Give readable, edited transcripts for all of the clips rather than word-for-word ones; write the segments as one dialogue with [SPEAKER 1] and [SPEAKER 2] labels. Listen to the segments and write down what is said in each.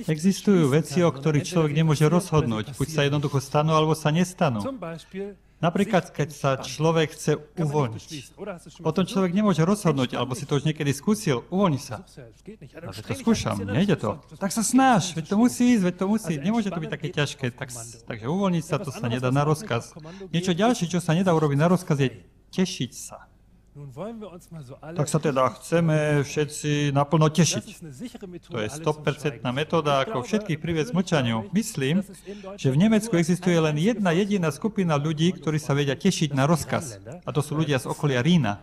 [SPEAKER 1] Existujú veci, o ktorých človek nemôže rozhodnúť. Buď sa jednoducho stanú, alebo sa nestanú. Napríklad, keď sa človek chce uvoľniť. O tom človek nemôže rozhodnúť, alebo si to už niekedy skúsil. Uvoľni sa. Ale to skúšam, nejde to. Tak sa snaž, veď to musí ísť, veď to musí. Nemôže to byť také ťažké. Takže uvoľniť sa, to sa nedá na rozkaz. Niečo ďalšie, čo sa nedá urobiť na rozkaz, je tešiť sa. Tak sa teda chceme všetci naplno tešiť. To je 100% metóda, ako všetkých priviesť mlčaniu. Myslím, že v Nemecku existuje len jedna jediná skupina ľudí, ktorí sa vedia tešiť na rozkaz. A to sú ľudia z okolia Rína.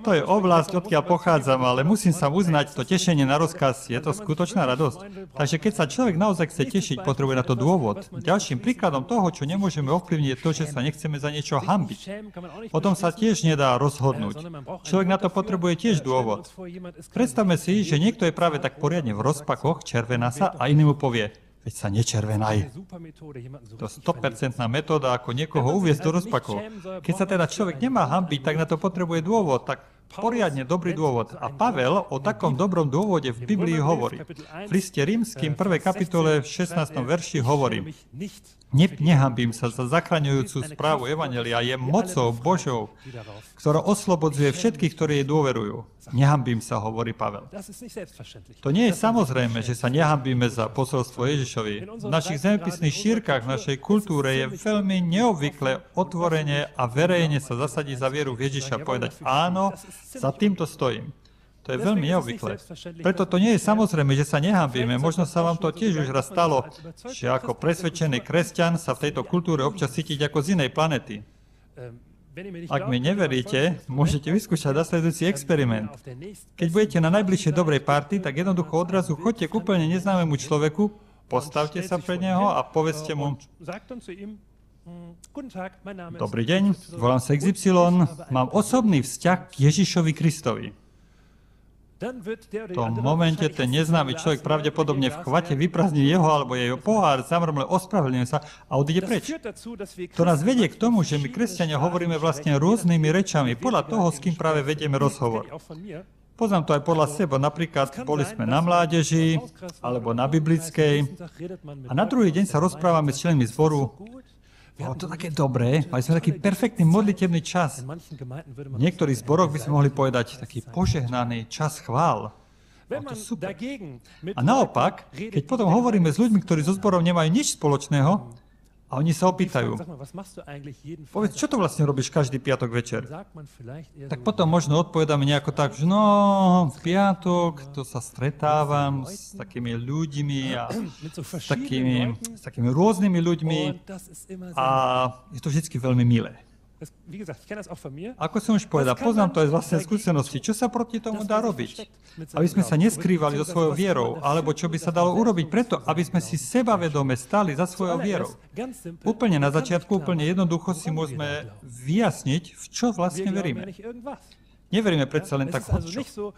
[SPEAKER 1] To je oblasť, odkiaľ pochádzam, ale musím sa uznať, to tešenie na rozkaz, je to skutočná radosť. Takže keď sa človek naozaj chce tešiť, potrebuje na to dôvod. Ďalším príkladom toho, čo nemôžeme ovplyvniť, je to, že sa nechceme za niečo hanbiť. O tom sa tiež nedá rozhodnúť. Človek na to potrebuje tiež dôvod. Predstavme si, že niekto je práve tak poriadne v rozpakoch, červená sa a iný mu povie: veď sa nečervenaj. To je 100% metóda, ako niekoho uviesť do rozpakov. Keď sa teda človek nemá hanbiť, tak na to potrebuje dôvod, tak poriadne dobrý dôvod. A Pavel o takom dobrom dôvode v Biblii hovorí. V liste Rímskym 1. kapitole v 16. verši hovorí: nehanbím sa za zachraňujúcu správu evanjelia, je mocou Božou, ktorá oslobodzuje všetkých, ktorí jej dôverujú. Nehanbím sa, hovorí Pavel. To nie je samozrejme, že sa nehanbíme za posolstvo Ježišovi. V našich zemepisných šírkach, v našej kultúre je veľmi neobvyklé otvorene a verejne sa zasadiť za vieru v Ježiša a povedať: áno, za týmto stojím. To je veľmi neobvyklé. Preto to nie je samozrejme, že sa nehanbíme. Možno sa vám to tiež už raz stalo, že ako presvedčený kresťan sa v tejto kultúre občas cítiť ako z inej planety. Ak mi neveríte, môžete vyskúšať nasledujúci experiment. Keď budete na najbližšej dobrej party, tak jednoducho odrazu choďte k úplne neznámemu človeku, postavte sa pred neho a povedzte mu: dobrý deň, volám sa XY, mám osobný vzťah k Ježišovi Kristovi. V tom momente ten neznámy človek pravdepodobne v chvate vyprázdni jeho alebo jeho pohár, zamrmle, ospravedlňuje sa a odíde preč. To nás vedie k tomu, že my, kresťania, hovoríme vlastne rôznymi rečami podľa toho, s kým práve vedieme rozhovor. Poznám to aj podľa seba. Napríklad boli sme na mládeži alebo na biblickej a na druhý deň sa rozprávame s členmi zboru. Bolo to také dobré, mali sme taký perfektný modlitebný čas. V niektorých zboroch by sme mohli povedať taký požehnaný čas chvál. Bolo to super. A naopak, keď potom hovoríme s ľuďmi, ktorí so zborom nemajú nič spoločného, a oni sa opýtajú: povedz, čo to vlastne robíš každý piatok večer? Tak potom možno odpovedáme nejako tak, že no, v piatok to sa stretávam s takými ľuďmi a s takými rôznymi ľuďmi a je to vždycky veľmi milé. Ako som už povedal, poznám to aj z vlastnej skúsenosti. Čo sa proti tomu dá robiť? Aby sme sa neskrývali so svojou vierou, alebo čo by sa dalo urobiť preto, aby sme si sebavedome stáli za svojou vierou. Úplne na začiatku, úplne jednoducho si môžeme vyjasniť, v čo vlastne veríme. Neveríme predsa len tak hodčo.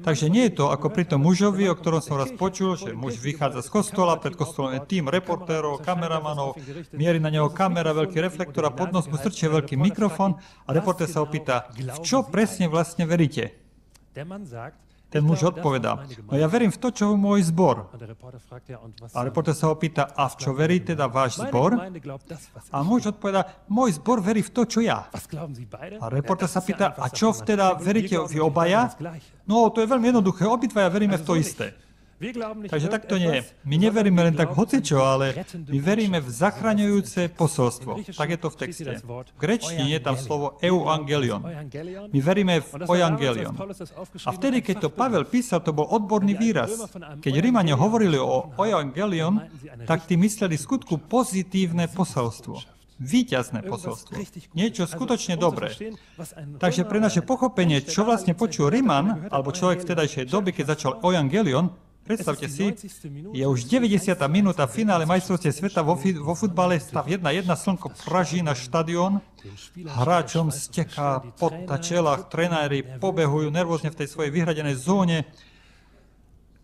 [SPEAKER 1] Takže nie je to ako pri tom mužovi, o ktorom som raz počul, že muž vychádza z kostola, pred kostolom je tým reportérov, kameramanov, mierí na neho kamera, veľký reflektor a pod nos mu strčie veľký mikrofón a reportér sa opýta: v čo presne vlastne veríte? Ten muž odpovedá: no ja verím v to, čo je môj zbor. A reportér sa opýta: a v čo verí teda váš zbor? A muž odpovedá: môj zbor verí v to, čo ja. A reportér sa pýta: a čo teda veríte vy obaja? No, to je veľmi jednoduché, obidvaja veríme v to isté. Takže tak to nie je. My neveríme len tak hocičo, ale my veríme v zachraňujúce posolstvo. Tak je to v texte. V gréčtine je tam slovo euangelion. My veríme v euangelion. A vtedy, keď to Pavel písal, to bol odborný výraz. Keď Rímania hovorili o euangelion, tak tí mysleli v skutku pozitívne posolstvo. Víťazné posolstvo. Niečo skutočne dobré. Takže pre naše pochopenie, čo vlastne počul Riman, alebo človek v tedajšej doby, keď začal euangelion, predstavte si, je už 90. minúta v finále majstrovstiev sveta vo futbale, stav 1-1, slnko praží na štadión, hráčom steká pot na čelách, trenéri pobehujú nervózne v tej svojej vyhradenej zóne.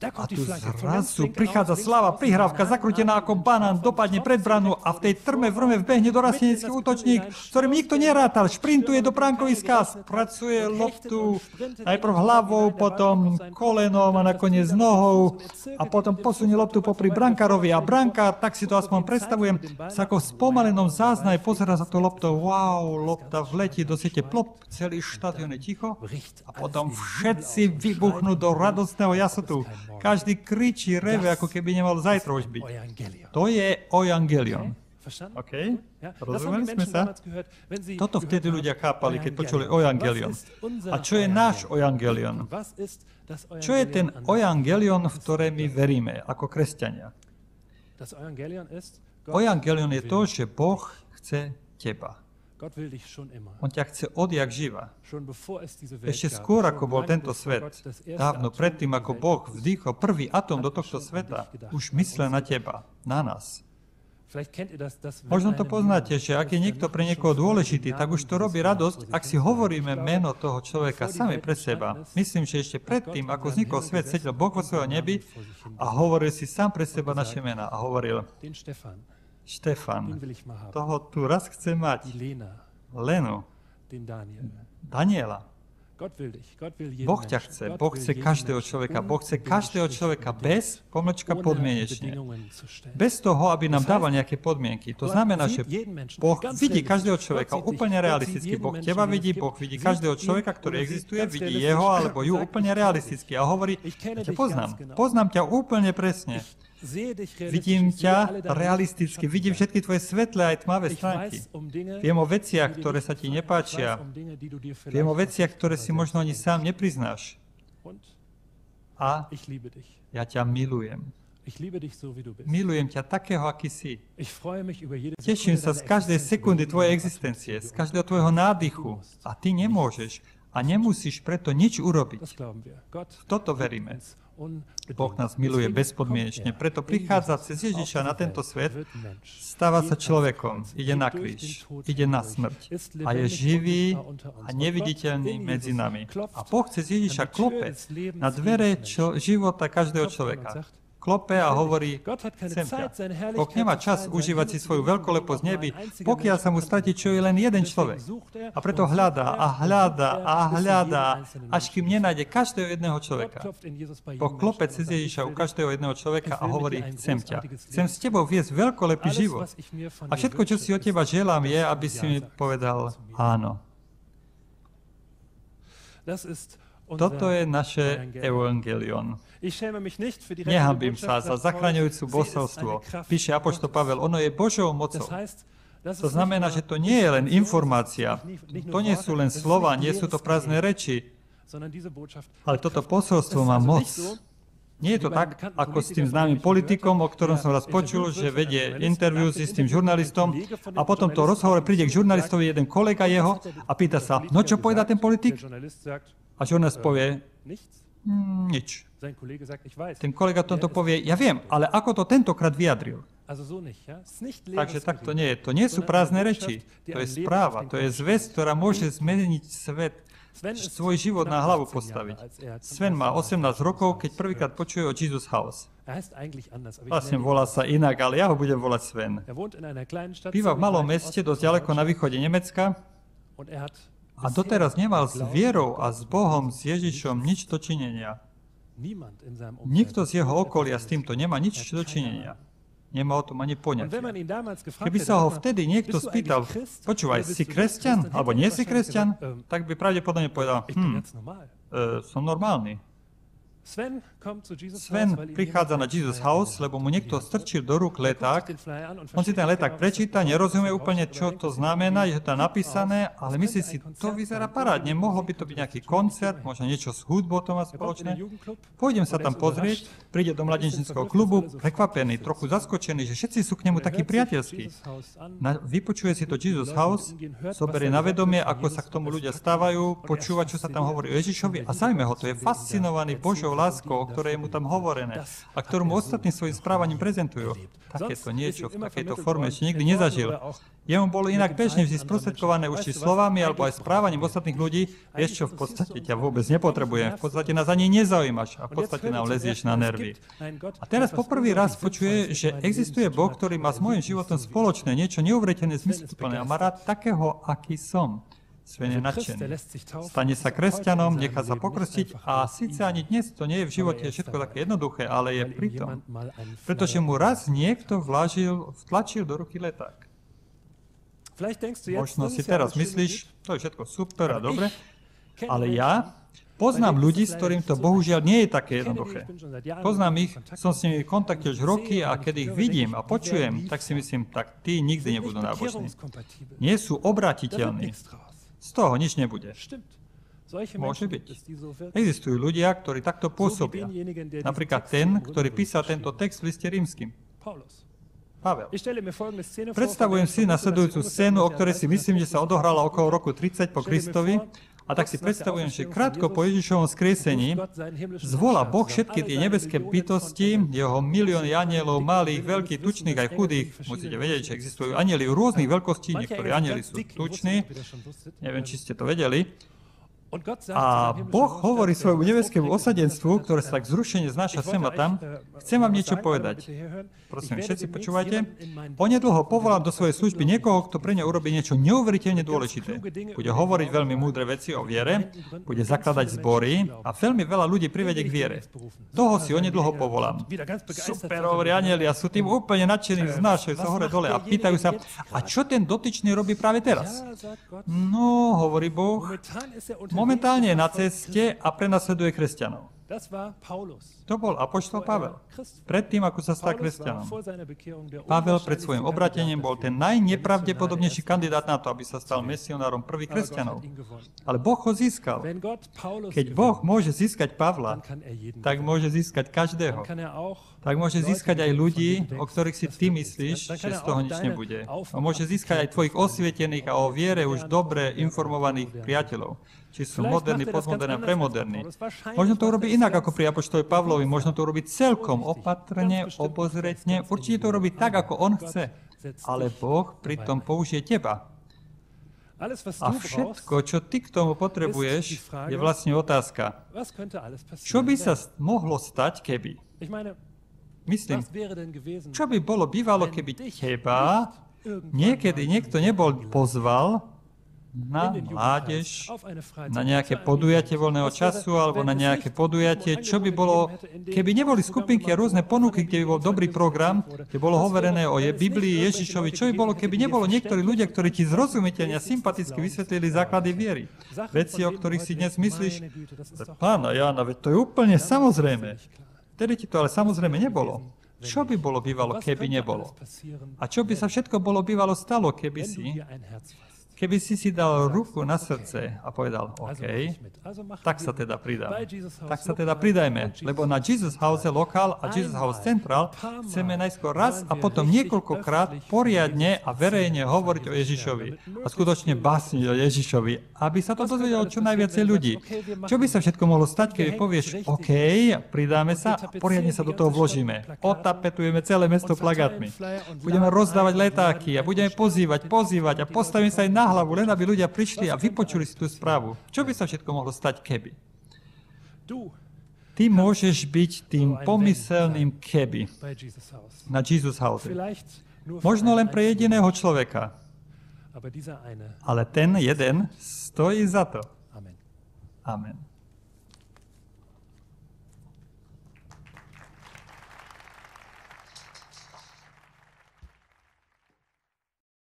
[SPEAKER 1] A tu zrazu prichádza sláva, prihrávka, zakrútená ako banán, dopadne pred branu a v tej trme vrme vbehne dorastenecký útočník, ktorým nikto nerátal, šprintuje do bránkoviska, spracuje loptu najprv hlavou, potom kolenom a nakoniec nohou a potom posunie loptu popri brankárovi a brankár, tak si to aspoň predstavujem, sa ako v spomalenom záznaj pozerá za tú loptou. Wow, lopta vletí do siete, plop, celý štadión je ticho a potom všetci vybuchnú do radostného jasotu. Každý kričí, reve, ako keby nemal zajtra už byť. To je Euangelion. OK? Rozumeli sme sa? Toto vtedy ľudia chápali, keď počuli Euangelion. A čo je náš Euangelion? Čo je ten Euangelion, v ktoré my veríme ako kresťania? Euangelion je to, že Boh chce teba. On ťa chce odjak živa. Ešte skôr, ako bol tento svet, dávno predtým, ako Boh vdýchol prvý atóm do tohto sveta, už myslel na teba, na nás. Možno to poznáte, že ak je niekto pre niekoho dôležitý, tak už to robí radosť, ak si hovoríme meno toho človeka sami pre seba. Myslím, že ešte predtým, ako vznikol svet, sedel Boh vo svojom nebi a hovoril si sám pre seba naše mená a hovoril: Štefan, toho tu raz chce mať. Lenu, Daniela. Boh ťa chce. Boh chce každého človeka. Boh chce každého človeka bez pomlčka podmienečne. Bez toho, aby nám dával nejaké podmienky. To znamená, že Boh vidí každého človeka úplne realisticky. Boh teba vidí, Boh vidí každého človeka, ktorý existuje, vidí jeho alebo ju úplne realisticky a hovorí: ja ťa poznám ťa úplne presne. Vidím ťa realisticky, vidím všetky tvoje svetlé aj tmavé stránky. Viem o veciach, ktoré sa ti nepáčia. Viem o veciach, ktoré si možno ani sám nepriznáš. A ja ťa milujem. Milujem ťa takého, aký si. Teším sa z každej sekundy tvojej existencie, z každého tvojho nádychu. A ty nemôžeš a nemusíš preto nič urobiť. V toto veríme. Boh nás miluje bezpodmienečne, preto prichádza cez Ježiša na tento svet, stáva sa človekom, ide na kríž, ide na smrť a je živý a neviditeľný medzi nami. A Boh cez Ježiša klope na dvere života každého človeka. Klope a hovorí: chcem ťa. Boh nemá čas užívať si svoju veľkoleposť nebi, pokiaľ sa mu stratí, čo je len jeden človek. A preto hľadá a hľadá a hľadá, až kým nenájde každého jedného človeka. Boh klope cez Ježiša u každého jedného človeka a hovorí: chcem ťa. Chcem s tebou viesť veľkolepý život. A všetko, čo si od teba želám, je, aby si mi povedal áno. Toto je naše Evangelion. Nehanbím sa za zachraňujúcu božstvo. Píše apoštol Pavel, ono je Božou mocou. To znamená, že to nie je len informácia. To nie sú len slova, nie sú to prázdne reči. Ale toto posolstvo má moc. Nie je to tak, ako s tým známym politikom, o ktorom som raz počul, že vedie interview s tým žurnalistom a potom to rozhovor príde k žurnalistovi jeden kolega jeho a pýta sa: no čo povedal ten politik? A žurnalist povie: nič. Ten kolega tomto povie: ja viem, ale ako to tentokrát vyjadril? Takže tak to nie je. To nie sú prázdne reči. To je správa, to je zvesť, ktorá môže zmeniť svet, svoj život na hlavu postaviť. Sven má 18 rokov, keď prvýkrát počuje o Jesus House. Vlastne volá sa inak, ale ja ho budem volať Sven. Býva v malom meste, dosť ďaleko na východe Nemecka a doteraz nemal s vierou a s Bohom, s Ježišom nič dočinenia. Nikto z jeho okolia s týmto nemá nič dočinenia. Nemá o tom ani poňatia. Keby sa ho vtedy niekto spýtal: počúvaj, si kresťan, alebo nie si kresťan, tak by pravdepodobne povedal: som normálny. Sven prichádza na Jesus House, lebo mu niekto strčil do rúk leták. On si ten leták prečíta, nerozumie úplne, čo to znamená, je to napísané, ale myslí si, to vyzerá parádne, mohol by to byť nejaký koncert, možno niečo s hudbou to má spoločné. Pôjdem sa tam pozrieť, príde do mladenčníckeho klubu, prekvapený, trochu zaskočený, že všetci sú k nemu takí priateľskí. Vypočuje si to Jesus House, zoberie na vedomie, ako sa k tomu ľudia stávajú, počúva, čo sa tam hovorí o Ježišovi a zaujíma ho, to je fascinovaný Božou láskou, ktoré je mu tam hovorené a ktorú mu ostatní svojim správaním prezentujú. Takéto niečo v takejto forme ešte nikdy nezažil. Jemu bolo inak bežne vždy sprostredkované už či slovami alebo aj správaním ostatných ľudí, vieš čo, v podstate ťa vôbec nepotrebujem, v podstate nás ani nezaujímaš a v podstate nám lezieš na nervy. A teraz poprvý raz počuje, že existuje Boh, ktorý má s môjim životom spoločné, niečo neuveriteľné, zmysluplné a má rád takého, aký som. Sven je nadšený. Stane sa kresťanom, nechá sa pokrstiť a síce ani dnes to nie je v živote všetko také jednoduché, ale je pritom. Pretože mu raz niekto vtlačil do ruky leták. Možno si teraz myslíš, to je všetko super a dobre, ale ja poznám ľudí, s ktorým to bohužiaľ nie je také jednoduché. Poznám ich, som s nimi v kontakte už roky a keď ich vidím a počujem, tak si myslím, tak tí nikdy nebudú nábožní. Nie sú obratiteľní. Z toho nič nebude. Môže byť. Existujú ľudia, ktorí takto pôsobia. Napríklad ten, ktorý písal tento text v liste rímskym. Pavel. Predstavujem si nasledujúcu scénu, o ktorej si myslím, že sa odohrala okolo roku 30 po Kristovi. A tak si predstavujem, že krátko po Ježišovom skriesení zvolá Boh všetky tie nebeské bytosti, jeho milióny anielov, malých, veľkých, tučných aj chudých. Musíte vedieť, že existujú anieli rôznych veľkostí, niektorí anieli sú tuční. Neviem, či ste to vedeli. A Boh hovorí svojmu nebeskému osadenstvu, ktoré sa tak zrušene znáša sem a tam, chcem vám niečo povedať. Prosím, všetci počúvajte. Onedlho povolám do svojej služby niekoho, kto pre ňa urobí niečo neuveriteľne dôležité. Bude hovoriť veľmi múdre veci o viere, bude zakladať zbory a veľmi veľa ľudí privedie k viere. Toho si onedlho povolám. Super, hovorí anjeli a sú tým úplne nadšení, znášajú sa hore dole a pýtajú sa, a čo ten dotyčný robí práve teraz? No, hovorí Boh, momentálne je na ceste a prenasleduje kresťanov. To bol apoštol Pavel. Predtým, ako sa stal kresťanom. Pavel pred svojim obratením bol ten najnepravdepodobnejší kandidát na to, aby sa stal misionárom prvých kresťanov. Ale Boh ho získal. Keď Boh môže získať Pavla, tak môže získať každého. Tak môže získať aj ľudí, o ktorých si ty myslíš, že z toho nič nebude. A môže získať aj tvojich osvietených a o viere už dobre informovaných priateľov. Či sú moderní, postmoderní a premoderní. Možno to urobí inak ako pri apoštolovi Pavlovi, možno to urobí celkom opatrne, obozretne, určite to urobí tak, ako on chce. Ale Boh pritom použije teba. A všetko, čo ty k tomu potrebuješ, je vlastne otázka. Čo by sa mohlo stať, keby? Myslím, čo by bolo bývalo, keby teba niekedy niekto nebol pozval na mládež, na nejaké podujatie voľného času alebo na nejaké podujatie. Čo by bolo, keby neboli skupinky a rôzne ponuky, kde by bol dobrý program, kde bolo hovorené o Biblii, Ježišovi, čo by bolo, keby nebolo niektorí ľudia, ktorí ti zrozumiteľne a sympaticky vysvetlili základy viery. Veci, o ktorých si dnes myslíš, Pána Jána, veď to je úplne samozrejme. Vtedy ti to ale samozrejme nebolo. Čo by bolo bývalo, keby nebolo? A čo by sa všetko bolo bývalo stalo, keby si dal ruku na srdce a povedal, OK, tak sa teda pridám. Tak sa teda pridajme, lebo na Jesus House Lokal a Jesus House Central chceme najskôr raz a potom niekoľkokrát poriadne a verejne hovoriť o Ježišovi a skutočne básniť o Ježišovi, aby sa to dozvedelo čo najviacej ľudí. Čo by sa všetko mohlo stať, keby povieš, OK, pridáme sa a poriadne sa do toho vložíme. Otapetujeme celé mesto plagátmi. Budeme rozdávať letáky a budeme pozývať a postavíme sa aj na hlavu, len aby ľudia prišli a vypočuli si tú správu. Čo by sa všetko mohlo stať, keby? Ty môžeš byť tým pomyselným keby na Jesus House. Možno len pre jediného človeka. Ale ten jeden stojí za to. Amen.